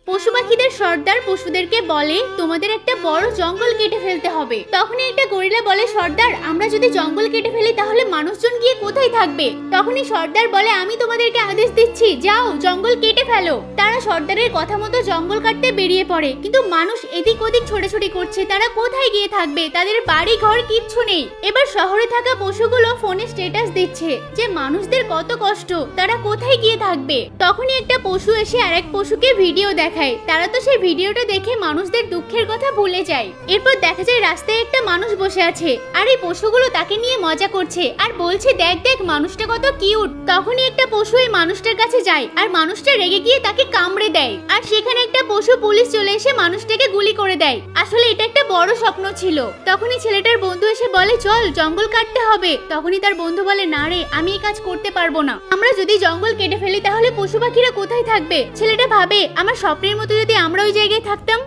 পশু পাখিদের সর্দার পশুদেরকে বলে তোমাদের একটা বড় জঙ্গল কেটে ফেলতে হবে। তখনই একটা গরিলা বলে সর্দার আমরা যদি জঙ্গল কেটে ফেলি তাহলে মানুষজন গিয়ে কোথায় থাকবে? তখনই সর্দার বলে আমি তোমাদেরকে আদেশ দিচ্ছি যাও জঙ্গল কেটে ফেলো। তারা সর্দারের কথা মতো জঙ্গল কাটতে বেরিয়ে পড়ে, কিন্তু মানুষ এদিক ওদিক ছোটাছুটি করছে, তারা কোথায় গিয়ে থাকবে? তাদের বাড়ি ঘর কিচ্ছু নেই। এবার শহরে থাকা পশুগুলো ফোনে স্ট্যাটাস দিচ্ছে যে মানুষদের কত কষ্ট, তারা কোথায় গিয়ে থাকবে। তখনই একটা পশু এসে আরেক পশুকে ভিডিও দেখায়। তারা তো সেই ভিডিওটা দেখে মানুষদের দুঃখের কথা ভুলে যায়। এরপর দেখা যায় রাস্তায় একটা মানুষ বসে আছে, আর এই পশুগুলো তাকে নিয়ে মজা করছে আর বলছে দেখ দেখ মানুষটা কত কিউট। তখনই একটা পশু এই মানুষটার কাছে যায় আর মানুষটা রেগে গিয়ে তাকে কামড়ে দেয়, আর সেখানে একটা পশু পুলিশ চলে এসে মানুষটাকে গুলি করে দেয়। আসলে এটা একটা বড় স্বপ্ন ছিল। তখনই ছেলেটার বন্ধু এসে বলে চল জঙ্গল কাটতে হবে। তখনই তার বন্ধু বলে না রে আমি এই কাজ করতে পারবো না, আমরা যদি জঙ্গল কেটে ফেলি তাহলে পশু পাখিরা কোথায় থাকবে? ছেলেটা ভাবে আমার স্বপ্নের মতো যদি আমরা ওই জায়গায় থাকতাম